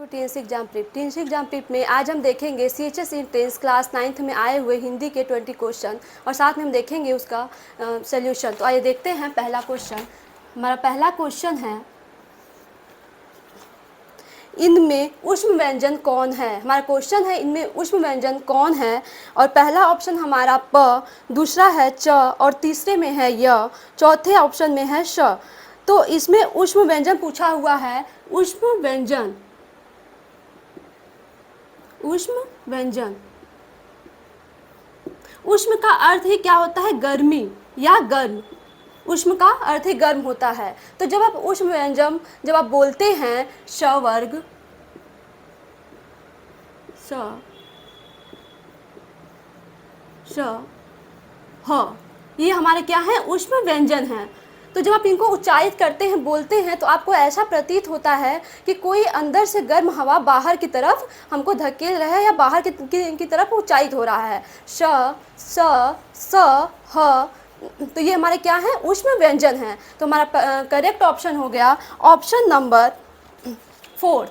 To TNC exam prep में आज हम देखेंगे सीएचएस इंट्रेंस क्लास 9th में आए हुए हिंदी के 20 क्वेश्चन और साथ में हम देखेंगे उसका सॉल्यूशन। तो आइए देखते हैं पहला क्वेश्चन। हमारा पहला क्वेश्चन है, इनमें ऊष्म व्यंजन कौन है। हमारा क्वेश्चन है इनमें ऊष्म व्यंजन कौन है। और पहला ऑप्शन हमारा प, दूसरा है च और तीसरे में है य, चौथे ऑप्शन में है श। तो इसमें ऊष्म व्यंजन पूछा हुआ है। ऊष्म व्यंजन, ऊष्म व्यंजन, ऊष्म का अर्थ ही क्या होता है? गर्मी या गर्म। ऊष्म का अर्थ ही गर्म होता है। तो जब आप ऊष्म व्यंजन जब आप बोलते हैं श वर्ग, स श ह, ये हमारे क्या है? ऊष्म व्यंजन है। तो जब आप इनको उच्चारित करते हैं, बोलते हैं, तो आपको ऐसा प्रतीत होता है कि कोई अंदर से गर्म हवा बाहर की तरफ हमको धकेल रहा है या बाहर की तरफ उच्चारित हो रहा है। श, स, स, ह। तो ये हमारे क्या है? ऊष्म व्यंजन है। तो हमारा करेक्ट ऑप्शन हो गया ऑप्शन नंबर 4।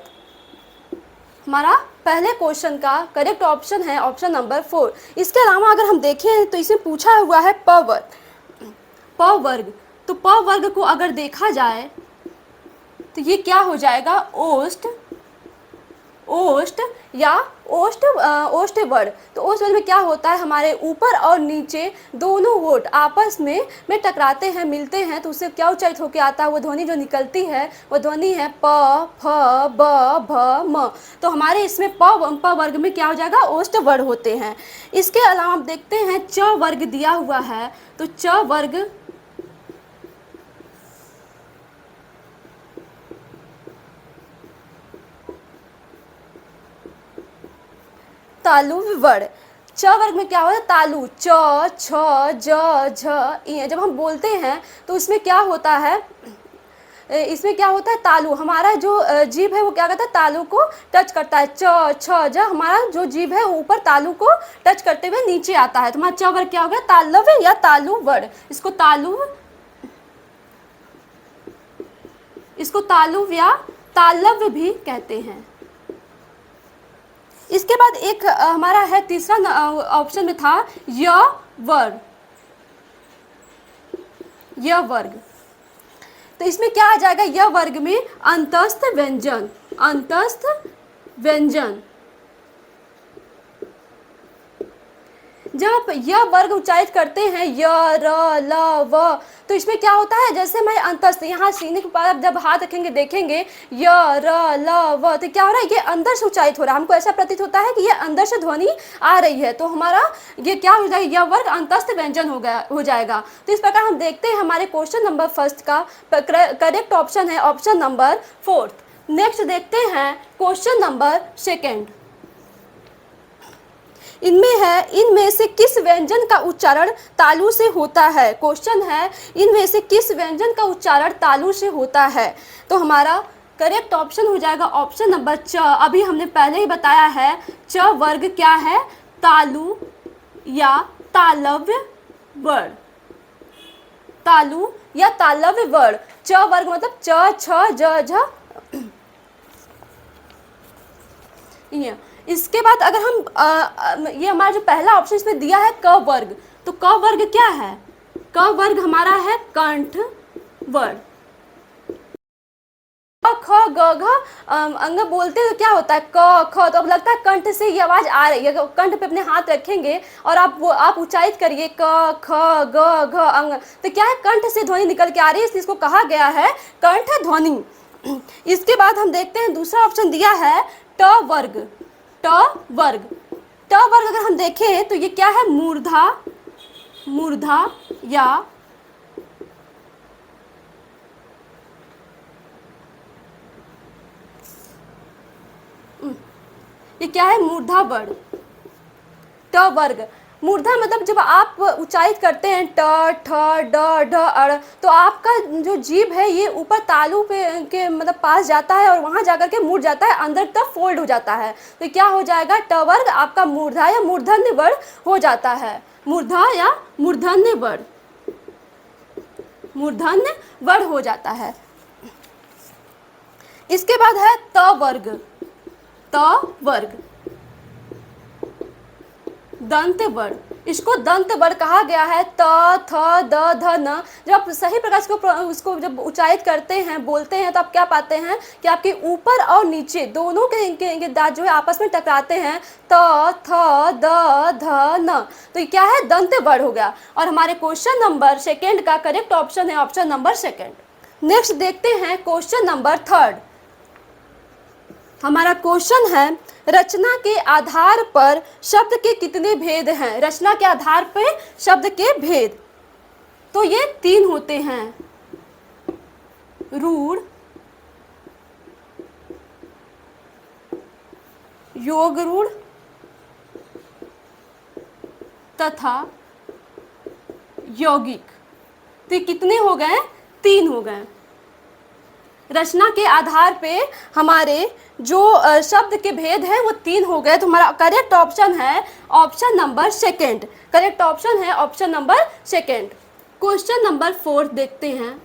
हमारा पहले क्वेश्चन का करेक्ट ऑप्शन है ऑप्शन नंबर 4। इसके अलावा अगर हम देखें तो इसमें पूछा हुआ है प वर्ग, प वर्ग। तो प वर्ग को अगर देखा जाए तो ये क्या हो जाएगा? ओष्ठ, ओष्ठ या ओष्ठ वर्ग। तो ओष्ठ वर्ग में क्या होता है? हमारे ऊपर और नीचे दोनों होठ आपस में टकराते हैं, मिलते हैं, तो उससे क्या उच्चारित होकर आता है? वो ध्वनि जो निकलती है वो ध्वनि है प, फ, ब, भ, म। तो हमारे इसमें प वर्ग में क्या हो जाएगा? ओष्ठ वर्ग होते हैं। इसके अलावा हम देखते हैं च वर्ग दिया हुआ है। तो च वर्ग तालु वर्ण। च वर्ग में क्या होता है? तालु, च, छ, ज, झ, इ। जब हम बोलते हैं तो इसमें क्या होता है? इसमें क्या होता है? तालु, हमारा जो जीभ है वो क्या करता है? तालु को टच करता है। च, छ, ज, हमारा जो जीभ है ऊपर तालु को टच करते हुए नीचे आता है। तो हमारा च वर्ग क्या हो गया? तालव्य या तालु वर्ण। इसको तालु या तालव्य भी कहते हैं। इसके बाद एक हमारा है तीसरा ऑप्शन में था य वर्ग, य वर्ग। तो इसमें क्या आ जाएगा? य वर्ग में अंतस्थ व्यंजन, अंतस्थ व्यंजन। जब आप यह वर्ग उच्चारित करते हैं य, र, ल, व, तो इसमें क्या होता है? जैसे मैं अंतस्थ यहाँ सीने के ऊपर जब हाथ रखेंगे देखेंगे य, र, ल, व, तो क्या हो रहा है? ये अंदर से उच्चारित हो रहा है। हमको ऐसा प्रतीत होता है कि ये अंदर से ध्वनि आ रही है। तो हमारा ये क्या हो जाएगा? यह वर्ग अंतस्थ व्यंजन हो जाएगा। तो इस प्रकार हम देखते हैं हमारे क्वेश्चन नंबर फर्स्ट का करेक्ट ऑप्शन है ऑप्शन नंबर 4। नेक्स्ट देखते हैं क्वेश्चन नंबर 2। इनमें से किस व्यंजन का उच्चारण तालु से होता है? क्वेश्चन है इनमें से किस व्यंजन का उच्चारण तालु से होता है? तो हमारा करेक्ट ऑप्शन हो जाएगा ऑप्शन नंबर च। अभी हमने पहले ही बताया है च वर्ग क्या है? तालु या तालव्य वर्ण, तालु या तालव्य वर्ण। च वर्ग मतलब च, छ, ज, झ। इसके बाद अगर हम ये हमारा जो पहला ऑप्शन इसमें दिया है क वर्ग, तो क वर्ग क्या है? क वर्ग हमारा है कंठ वर्ण। ख, ग, घ अंग बोलते हैं तो क्या होता है? क, ख। तो अब लगता है कंठ से ये आवाज आ रही है। कंठ पे अपने हाथ रखेंगे और आप उच्चारित करिए क, ख, ग, घ अंग, तो क्या है? कंठ से ध्वनि निकल के आ रही है, इसलिए इसको कहा गया है कंठ ध्वनि। इसके बाद हम देखते हैं दूसरा ऑप्शन दिया है ट वर्ग, ट वर्ग। ट वर्ग अगर हम देखें तो ये क्या है? मूर्धा, मूर्धा या ये क्या है? मूर्धा वर्ण, ट वर्ग। मूर्धा मतलब जब आप उच्चारित करते हैं ट, ठ, ड, ढ, अड़, तो आपका जो जीभ है ये ऊपर तालु के मतलब पास जाता है और वहाँ जाकर के मुड़ जाता है, अंदर तक फोल्ड हो जाता है। तो क्या हो जाएगा? ट वर्ग आपका मूर्धा या मूर्धन्य वर्ण हो जाता है। मूर्धा या मूर्धन्य वर्ण, मूर्धन्य वर्ण हो जाता है। इसके बाद है त वर्ग, त वर्ग, दंत वर्ण, इसको दंत वर्ण कहा गया है। त, थ, द, ध, न। जब आप सही प्रकार से उसको जब उच्चारित करते हैं, बोलते हैं, तो आप क्या पाते हैं कि आपके ऊपर और नीचे दोनों के दांत जो है आपस में टकराते हैं। त, थ, द, ध, न। तो ये क्या है, दंत वर्ण हो गया। और हमारे क्वेश्चन नंबर सेकेंड का करेक्ट ऑप्शन है ऑप्शन नंबर सेकेंड। नेक्स्ट देखते हैं क्वेश्चन नंबर थर्ड। हमारा क्वेश्चन है, रचना के आधार पर शब्द के कितने भेद हैं। रचना के आधार पर शब्द के भेद, तो ये 3 होते हैं। रूढ़, योग रूढ़ तथा यौगिक। तो ये कितने हो गए, 3 हो गए। रचना के आधार पे हमारे जो शब्द के भेद हैं वो 3 हो गए। तो हमारा करेक्ट ऑप्शन है option number second. Correct option है option number second. Question number 4 देखते हैं।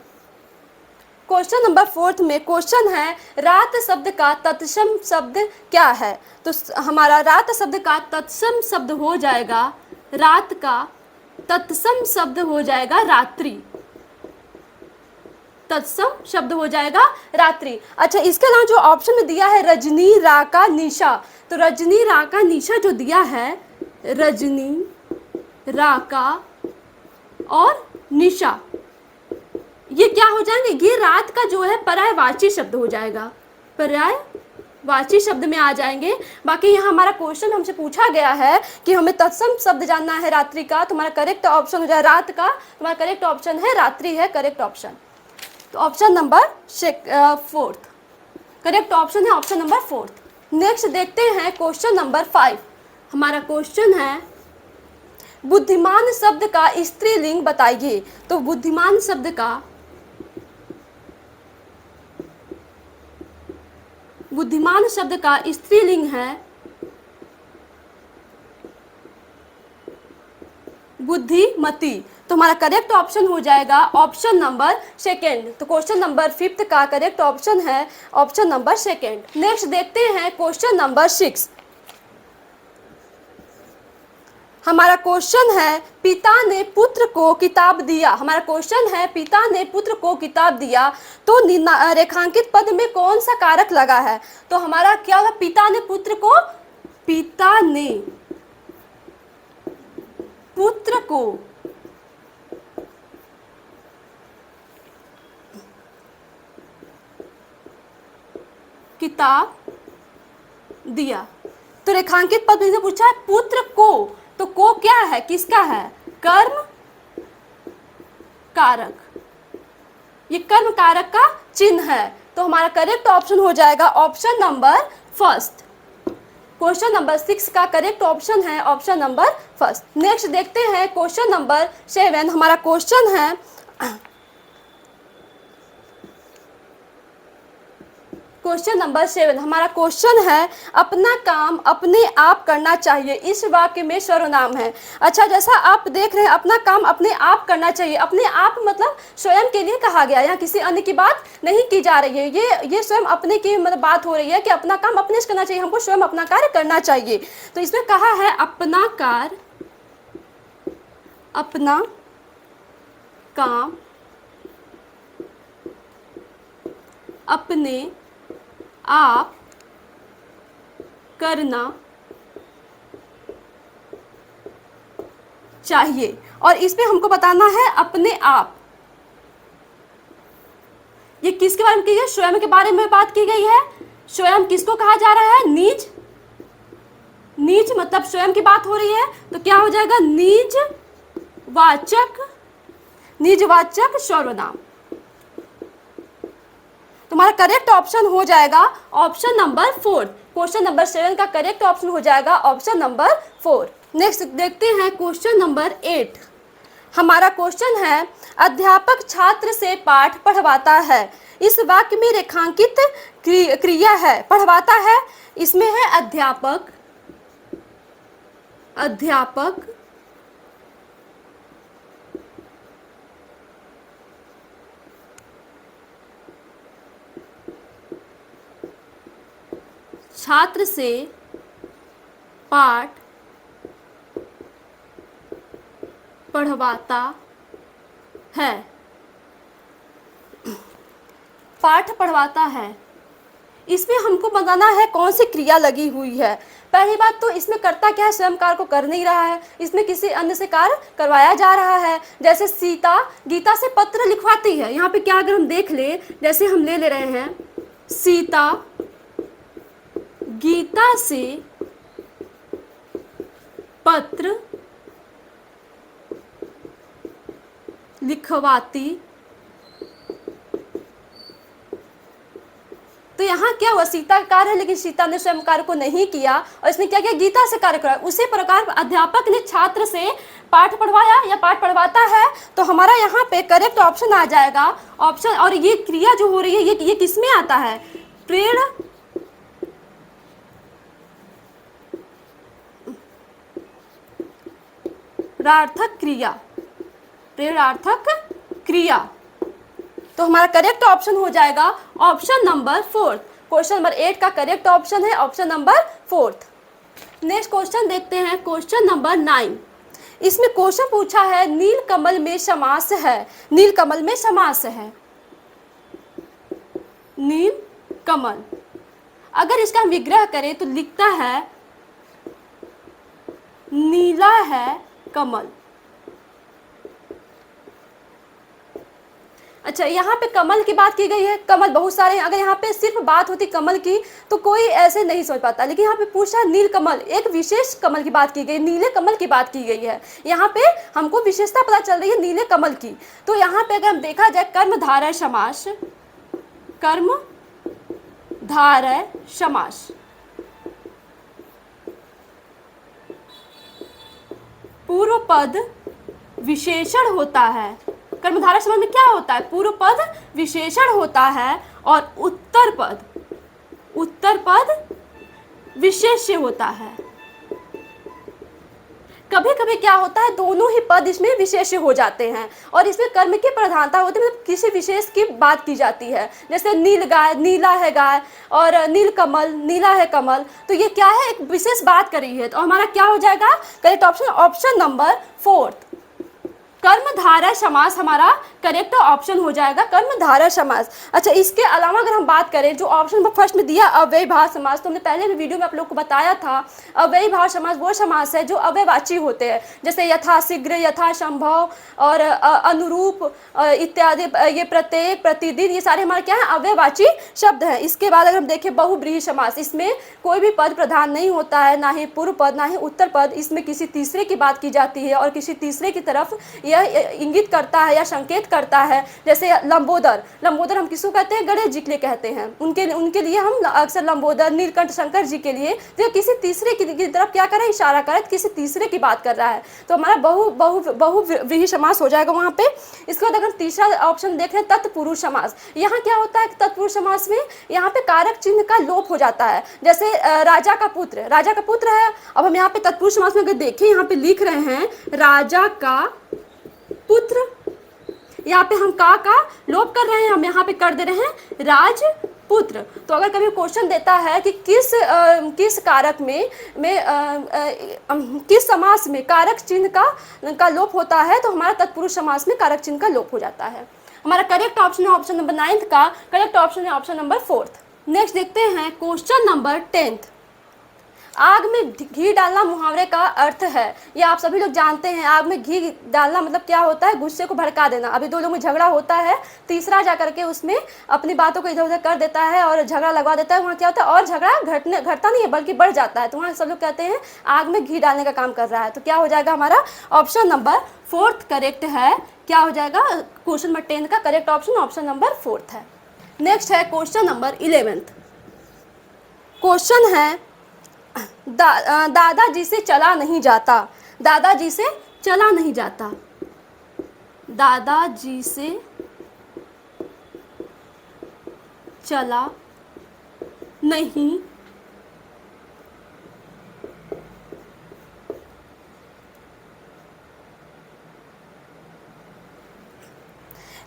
क्वेश्चन नंबर 4 में क्वेश्चन है, रात शब्द का तत्सम शब्द क्या है। तो हमारा रात शब्द का तत्सम शब्द हो जाएगा, रात का तत्सम शब्द हो जाएगा रात्रि। तत्सम शब्द हो जाएगा रात्रि। अच्छा, इसके अलावा जो ऑप्शन में दिया है रजनी, राका, निशा, तो रजनी, राका, निशा जो दिया है, रजनी, राका और निशा, ये क्या हो जाएंगे, ये रात का जो है पर्यायवाची शब्द हो जाएगा, पर्यायवाची शब्द में आ जाएंगे। बाकी यहाँ हमारा क्वेश्चन हमसे पूछा गया है कि हमें तत्सम शब्द जानना है रात्रि का, तो हमारा करेक्ट ऑप्शन हो जाए रात का। हमारा करेक्ट ऑप्शन है रात्रि है करेक्ट ऑप्शन। तो ऑप्शन नंबर 4 करेक्ट ऑप्शन है ऑप्शन नंबर 4। नेक्स्ट देखते हैं क्वेश्चन नंबर 5। हमारा क्वेश्चन है, बुद्धिमान शब्द का स्त्रीलिंग बताइए। तो बुद्धिमान शब्द का स्त्रीलिंग है बुद्धिमती। तो हमारा करेक्ट ऑप्शन हो जाएगा ऑप्शन नंबर सेकेंड। तो क्वेश्चन नंबर 5 का करेक्ट ऑप्शन है ऑप्शन नंबर सेकेंड। नेक्स्ट देखते हैं क्वेश्चन नंबर 6। हमारा क्वेश्चन है, पिता ने पुत्र को किताब दिया। हमारा क्वेश्चन है, पिता ने पुत्र को किताब दिया, तो रेखांकित पद में कौन सा कारक लगा है। तो हमारा क्या होगा, पिता ने पुत्र को, पिता ने पुत्र को किताब दिया। तो रेखांकित पद में पूछा है पुत्र को, तो को क्या है, किसका है, कर्म कारक, ये कर्म कारक का चिन्ह है। तो हमारा करेक्ट ऑप्शन हो जाएगा option number first. Question number 6 का करेक्ट ऑप्शन है ऑप्शन नंबर फर्स्ट। नेक्स्ट देखते हैं क्वेश्चन नंबर 7। हमारा क्वेश्चन है, क्वेश्चन नंबर 7 हमारा क्वेश्चन है, अपना काम अपने आप करना चाहिए, इस वाक्य में सर्वनाम है। अच्छा, जैसा आप देख रहे हैं अपना काम अपने आप करना चाहिए, अपने आप मतलब स्वयं के लिए कहा गया, यहाँ किसी अन्य की बात नहीं की जा रही है। ये स्वयं अपने की मतलब बात हो रही है कि अपना काम अपने से करना चाहिए, हमको स्वयं अपना कार्य करना चाहिए। तो इसमें कहा है अपना कार्य, अपना काम अपने आप करना चाहिए। और इसमें हमको बताना है अपने आप, ये किसके बारे में की गई, स्वयं के बारे में बात की गई है। स्वयं किसको कहा जा रहा है, निज, निज मतलब स्वयं की बात हो रही है, तो क्या हो जाएगा, निजवाचक सर्वनाम। तुम्हारा करेक्ट ऑप्शन हो जाएगा ऑप्शन नंबर 4। क्वेश्चन नंबर 7 का करेक्ट ऑप्शन हो जाएगा ऑप्शन नंबर 4। नेक्स्ट देखते हैं क्वेश्चन नंबर 8। हमारा क्वेश्चन है, अध्यापक छात्र से पाठ पढ़वाता है, इस वाक्य में रेखांकित क्रिया है, पढ़वाता है, इसमें है अध्यापक, अध्यापक छात्र से पाठ पढ़वाता है। पाठ पढ़वाता है, इसमें हमको बताना है कौन सी क्रिया लगी हुई है। पहली बात तो इसमें करता क्या है, स्वयं कार्य को कर नहीं रहा है, इसमें किसी अन्य से कार्य करवाया जा रहा है। जैसे सीता गीता से पत्र लिखवाती है, यहाँ पे क्या अगर हम देख ले, जैसे हम ले रहे हैं सीता गीता से पत्र लिखवाती, तो यहाँ क्या हुआ, सीता का कार्य है लेकिन सीता ने स्वयं कार्य को नहीं किया और इसने क्या किया, गीता से कार्य कराया। उसी प्रकार अध्यापक ने छात्र से पाठ पढ़वाया या पाठ पढ़वाता है, तो हमारा यहाँ पे करेक्ट ऑप्शन आ जाएगा ऑप्शन। और ये क्रिया जो हो रही है ये किस में आता है, प्रेरणार्थक क्रिया, प्रेरणार्थक क्रिया। तो हमारा करेक्ट ऑप्शन हो जाएगा ऑप्शन नंबर 4। क्वेश्चन नंबर 8 का करेक्ट ऑप्शन है ऑप्शन नंबर 4। नेक्स्ट क्वेश्चन देखते हैं, क्वेश्चन नंबर 9। इसमें क्वेश्चन पूछा है नीलकमल में समास है। नीलकमल में समास है, नीलकमल। अगर इसका विग्रह करें तो लिखता है नीला है कमल। अच्छा, यहाँ पे कमल की बात की गई है, कमल बहुत सारे हैं। अगर यहाँ पे सिर्फ बात होती कमल की तो कोई ऐसे नहीं सोच पाता, लेकिन यहाँ पे पूछा नील कमल, एक विशेष कमल की बात की गई, नीले कमल की बात की गई है। यहाँ पे हमको विशेषता पता चल रही है नीले कमल की। तो यहाँ पे अगर हम देखा जाए कर्मधारय समास, कर्मधारय समास, पूर्व पद विशेषण होता है। कर्मधारय समास में क्या होता है, पूर्व पद विशेषण होता है और उत्तर पद विशेष्य होता है। कभी कभी क्या होता है, दोनों ही पद इसमें विशेष्य हो जाते हैं और इसमें कर्म की प्रधानता होती है, मतलब किसी विशेष की बात की जाती है। जैसे नील गाय, नीला है गाय, और नील कमल, नीला है कमल। तो ये क्या है, एक विशेष बात करी है। तो हमारा क्या हो जाएगा करेक्ट ऑप्शन, ऑप्शन नंबर 4, कर्मधारय समास हमारा करेक्ट ऑप्शन हो जाएगा, कर्मधारय समास। अच्छा, इसके अलावा अगर हम बात करें जो ऑप्शन नंबर फर्स्ट में दिया अव्ययीभाव समास, तो हमने पहले भी वीडियो में आप लोग को बताया था। अव्ययीभाव समास वो समास है जो अव्ययवाची होते हैं, जैसे यथाशीघ्र, यथासंभव और अनुरूप इत्यादि। ये प्रत्येक, प्रतिदिन, ये सारे हमारे क्या है, अव्ययवाची शब्द हैं। इसके बाद अगर हम देखें बहुव्रीहि समास, इसमें कोई भी पद प्रधान नहीं होता है, ना ही पूर्व पद ना ही उत्तर पद। इसमें किसी तीसरे की बात की जाती है और किसी तीसरे की तरफ यह इंगित करता है या संकेत करता है। जैसे लंबोदर, लंबोदर हम किसको कहते हैं, गणेश जी के लिए कहते हैं, उनके लिए हम अक्सर लंबोदर, नीलकंठ शंकर जी के लिए जो किसी तीसरे की तरफ क्या कर रहा है, इशारा कर रहा है, किसी तीसरे की बात कर रहा है। तो हमारा बहुव्रीहि समास हो जाएगा वहाँ पे। इसके बाद अगर तीसरा ऑप्शन देख रहे हैं तत्पुरुष समास, यहाँ क्या होता है तत्पुरुष समास में, यहाँ पे कारक चिन्ह का लोप हो जाता है। जैसे राजा का पुत्र, राजा का पुत्र है। अब हम यहाँ पे तत्पुरुष समास में अगर देखें, यहाँ पे लिख रहे हैं राजा का पुत्र, यहाँ पे हम का लोप कर रहे हैं, हम यहाँ पे कर दे रहे हैं राजपुत्र। तो अगर कभी क्वेश्चन देता है कि किस कारक में किस समास में कारक चिन्ह का लोप होता है, तो हमारा तत्पुरुष समास में कारक चिन्ह का लोप हो जाता है। हमारा करेक्ट ऑप्शन है ऑप्शन नंबर 9 का करेक्ट ऑप्शन है ऑप्शन नंबर 4। नेक्स्ट देखते हैं क्वेश्चन नंबर 10। आग में घी डालना मुहावरे का अर्थ है। ये आप सभी लोग जानते हैं, आग में घी डालना मतलब क्या होता है, गुस्से को भड़का देना। अभी दो लोगों में झगड़ा होता है, तीसरा जा करके उसमें अपनी बातों को इधर उधर कर देता है और झगड़ा लगवा देता है। वहाँ क्या होता है, और झगड़ा घटता नहीं है बल्कि बढ़ जाता है। तो वहाँ सब लोग कहते हैं आग में घी डालने का काम कर रहा है। तो क्या हो जाएगा हमारा ऑप्शन नंबर 4 करेक्ट है। क्या हो जाएगा क्वेश्चन नंबर 10 का करेक्ट ऑप्शन ऑप्शन नंबर 4 है। नेक्स्ट है क्वेश्चन नंबर 11। क्वेश्चन है दादाजी से चला नहीं जाता। दादाजी से चला नहीं जाता, दादाजी से चला नहीं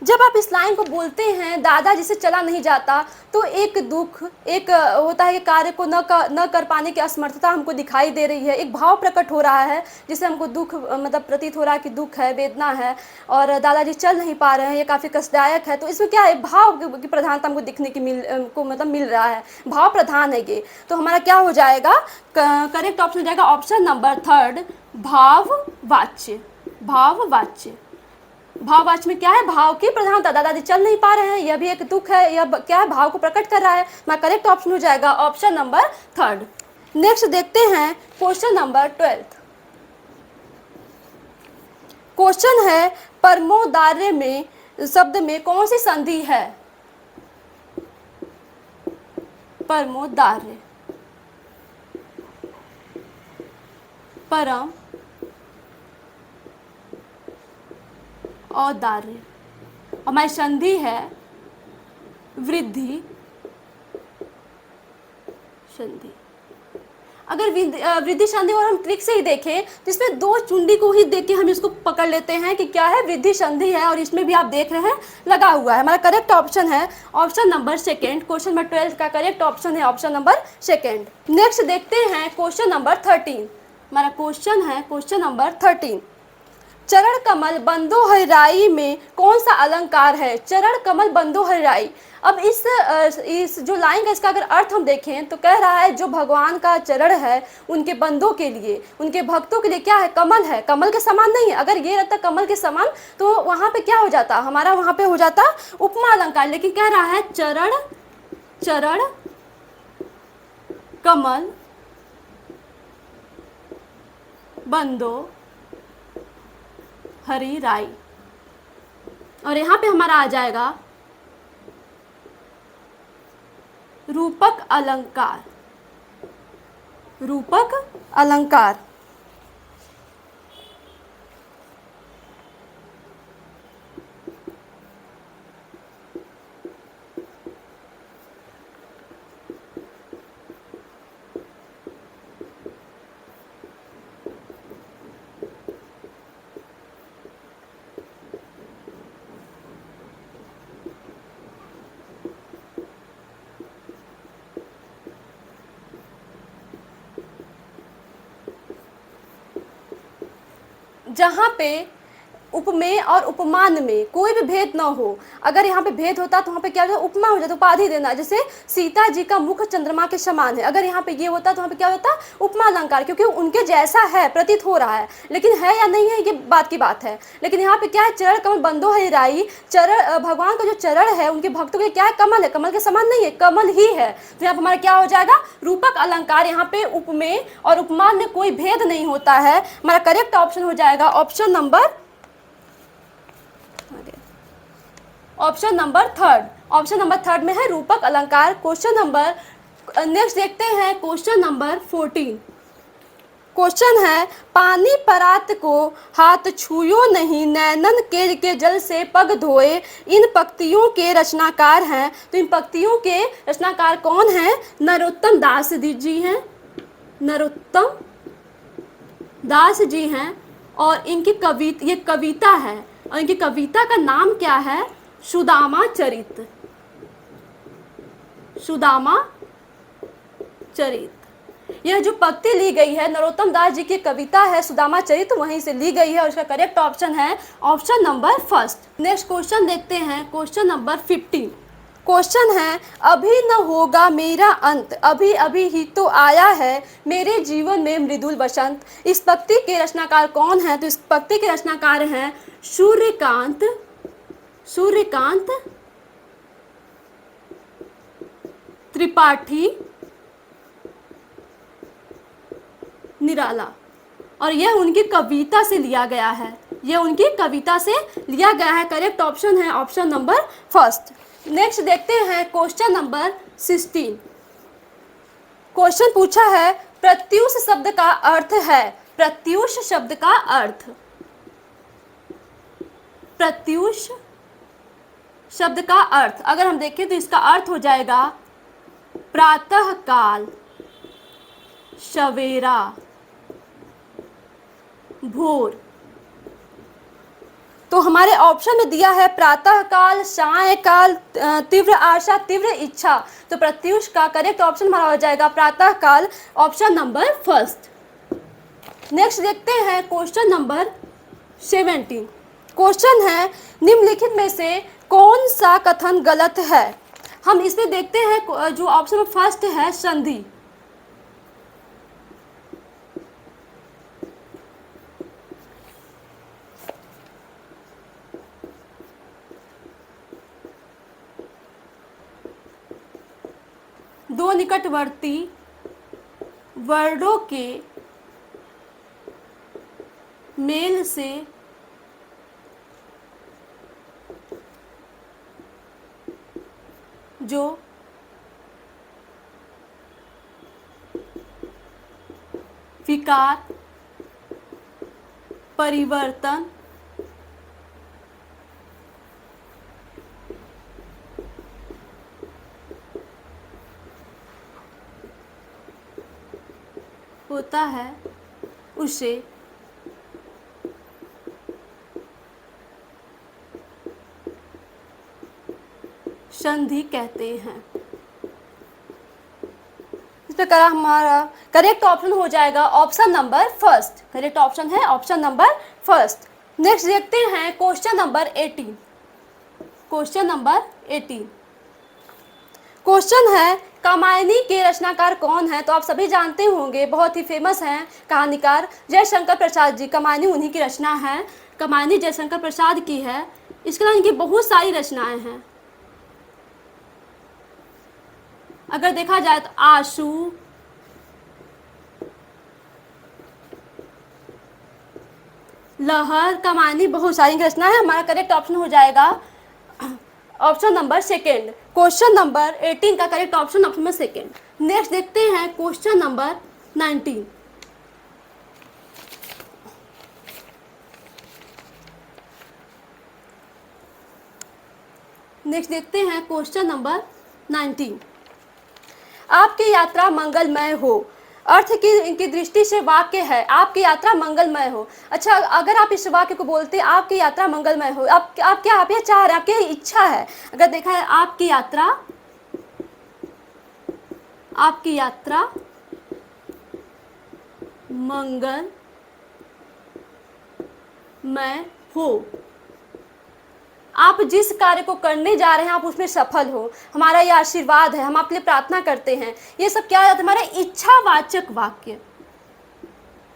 जब जब आप इस लाइन को बोलते हैं दादाजी से चला नहीं जाता, तो एक दुख, एक होता है कि कार्य को न कर पाने की असमर्थता हमको दिखाई दे रही है, एक भाव प्रकट हो रहा है जिससे हमको दुख मतलब प्रतीत हो रहा है कि दुख है, वेदना है और दादाजी चल नहीं पा रहे हैं, ये काफ़ी कष्टदायक है। तो इसमें क्या है, भाव की प्रधानता हमको दिखने की मिल रहा है, भाव प्रधान है ये। तो हमारा क्या हो जाएगा, करेक्ट ऑप्शन हो जाएगा ऑप्शन नंबर 3 भाववाच्य। भाववाच्य, भाववाच्य में क्या है, भाव की प्रधानता, दादाजी चल नहीं पा रहे हैं, यह भी एक दुख है, यह क्या है, भाव को प्रकट कर रहा है। हमारा करेक्ट ऑप्शन हो जाएगा ऑप्शन नंबर 3। नेक्स्ट देखते हैं क्वेश्चन नंबर 12। क्वेश्चन है परमोदार्य में शब्द में कौन सी संधि है। परमोदार्य, परम औदार्य, हमारी संधि है वृद्धि संधि। अगर वृद्धि संधि और हम ट्रिक से ही देखें तो इसमें दो चुंडी को ही देख के हम इसको पकड़ लेते हैं कि क्या है, वृद्धि संधि है, और इसमें भी आप देख रहे हैं लगा हुआ है। हमारा करेक्ट ऑप्शन है ऑप्शन नंबर 2। क्वेश्चन नंबर 12 का करेक्ट ऑप्शन है ऑप्शन नंबर 2। नेक्स्ट देखते हैं क्वेश्चन नंबर 13। हमारा क्वेश्चन है क्वेश्चन नंबर 13। चरण कमल बंदो हरिराई में कौन सा अलंकार है। चरण कमल बंदो हरिराई, अब इस जो लाइन का इसका अगर अर्थ हम देखें तो कह रहा है जो भगवान का चरण है उनके बंदों के लिए, उनके भक्तों के लिए क्या है, कमल है, कमल के समान नहीं है। अगर ये रहता कमल के समान तो वहाँ पे क्या हो जाता, हमारा वहाँ पे हो जाता उपमा अलंकार, लेकिन कह रहा है चरण चरण कमल बंदो हरी राई, और यहाँ पे हमारा आ जाएगा रूपक अलंकार। रूपक अलंकार, जहाँ पे उपमेय और उपमान में कोई भी भेद ना हो। अगर यहाँ पे भेद होता तो वहाँ पे क्या होता, उपमा हो जाता, उपाधि देना, जैसे सीता जी का मुख चंद्रमा के समान है। अगर यहाँ पे ये होता तो वहाँ पे क्या होता, उपमा अलंकार, क्योंकि उनके जैसा है, प्रतीत हो रहा है, लेकिन है या नहीं है ये बात की बात है। लेकिन यहाँ पे क्या है, चरण कमल बंदो हरिराई, चरण भगवान का जो चरण है उनके भक्तों के क्या है, कमल है, कमल के समान नहीं है, कमल ही है। तो यहाँ पर हमारा क्या हो जाएगा, रूपक अलंकार। यहाँ पे उपमेय और उपमान में कोई भेद नहीं होता है। हमारा करेक्ट ऑप्शन हो जाएगा ऑप्शन नंबर 3। ऑप्शन नंबर 3 में है रूपक अलंकार। क्वेश्चन नंबर नेक्स्ट देखते हैं क्वेश्चन नंबर 14। क्वेश्चन है पानी परात को हाथ छुयो नहीं, नैनन के जल से पग धोए, इन पंक्तियों के रचनाकार हैं। तो इन पंक्तियों के रचनाकार कौन हैं, नरोत्तम दास जी हैं, नरोत्तम दास जी हैं, और इनकी ये कविता है, और इनकी कविता का नाम क्या है, सुदामा चरित। सुदामा चरित, यह जो पंक्ति ली गई है नरोत्तम दास जी की कविता है सुदामा चरित, वहीं से ली गई है, और इसका करेक्ट ऑप्शन है ऑप्शन नंबर 1। नेक्स्ट क्वेश्चन देखते हैं क्वेश्चन नंबर 15। क्वेश्चन है अभी न होगा मेरा अंत, अभी अभी ही तो आया है मेरे जीवन में मृदुल बसंत। इस पंक्ति के रचनाकार कौन है, तो इस पंक्ति के रचनाकार हैं सूर्यकांत त्रिपाठी निराला, और यह उनकी कविता से लिया गया है, यह उनकी कविता से लिया गया है। करेक्ट ऑप्शन है ऑप्शन नंबर 1। नेक्स्ट देखते हैं क्वेश्चन नंबर 16। क्वेश्चन पूछा है प्रत्यूष शब्द का अर्थ है। प्रत्यूष शब्द का अर्थ, प्रत्यूष शब्द का अर्थ अगर हम देखें तो इसका अर्थ हो जाएगा प्रातः काल, सवेरा, भोर, तो हमारे ऑप्शन में दिया है प्रातः काल, सायंकाल, तीव्र आशा, तीव्र इच्छा। तो प्रत्युष का करेक्ट ऑप्शन हमारा हो जाएगा प्रातः काल, ऑप्शन नंबर फर्स्ट। नेक्स्ट देखते हैं क्वेश्चन नंबर 17। क्वेश्चन है निम्नलिखित में से कौन सा कथन गलत है। हम इसमें देखते हैं जो ऑप्शन फर्स्ट है संधि। दो निकटवर्ती वर्णों के मेल से जो विकार, परिवर्तन, होता है उसे संधि कहते हैं। इस प्रकार हमारा करेक्ट ऑप्शन हो जाएगा option number first. Correct option है ऑप्शन नंबर फर्स्ट। नेक्स्ट देखते हैं question number 18। Question number 18 question है कामायनी के रचनाकार कौन है। तो आप सभी जानते होंगे, बहुत ही फेमस हैं कहानीकार जयशंकर प्रसाद जी। कामायनी उन्हीं की रचना है, कामायनी जयशंकर प्रसाद की है। इसके अलावा इनकी बहुत सारी रचनाएं हैं। अगर देखा जाए तो आशु, लहर, कमानी, बहुत सारी रचना है। हमारा करेक्ट ऑप्शन हो जाएगा option number second. Question number 18 का करेक्ट ऑप्शन ऑप्शन में सेकेंड। नेक्स्ट देखते हैं क्वेश्चन नंबर 19। नेक्स्ट देखते हैं क्वेश्चन नंबर 19। आपकी यात्रा मंगलमय हो, अर्थ की दृष्टि से वाक्य है आपकी यात्रा मंगलमय हो। अच्छा, अगर आप इस वाक्य को बोलते हैं आपकी यात्रा मंगलमय हो, आप क्या आप ये चाह रहे हैं, आपकी इच्छा है। अगर देखा है आपकी यात्रा मंगलमय हो, आप जिस कार्य को करने जा रहे हैं आप उसमें सफल हो, हमारा यह आशीर्वाद है, हम आपके लिए प्रार्थना करते हैं। ये सब क्या है, हमारा इच्छावाचक वाक्य,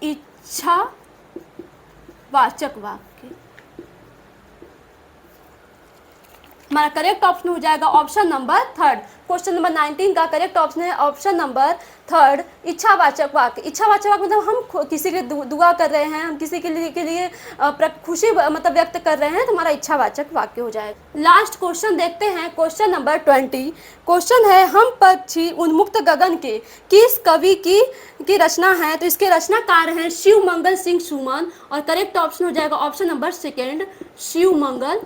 इच्छावाचक वाक्य। हमारा करेक्ट ऑप्शन हो जाएगा option number third. Question number 19 का करेक्ट ऑप्शन है ऑप्शन नंबर थर्ड, इच्छावाचक वाक्य। इच्छावाचक वाक्य मतलब हम किसी के दुआ कर रहे हैं, हम किसी के लिए खुशी मतलब व्यक्त कर रहे हैं, तो हमारा इच्छावाचक वाक्य हो जाएगा। लास्ट क्वेश्चन देखते हैं क्वेश्चन नंबर 20। क्वेश्चन है हम पक्षी उन्मुक्त गगन के किस कवि की रचना है। तो इसके रचनाकार हैं शिव मंगल सिंह सुमन, और करेक्ट ऑप्शन हो जाएगा ऑप्शन नंबर सेकेंड, शिव मंगल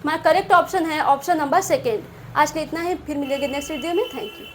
हमारा करेक्ट ऑप्शन है ऑप्शन नंबर सेकेंड। आज के इतना ही, फिर मिलेंगे नेक्स्ट वीडियो में। Thank you.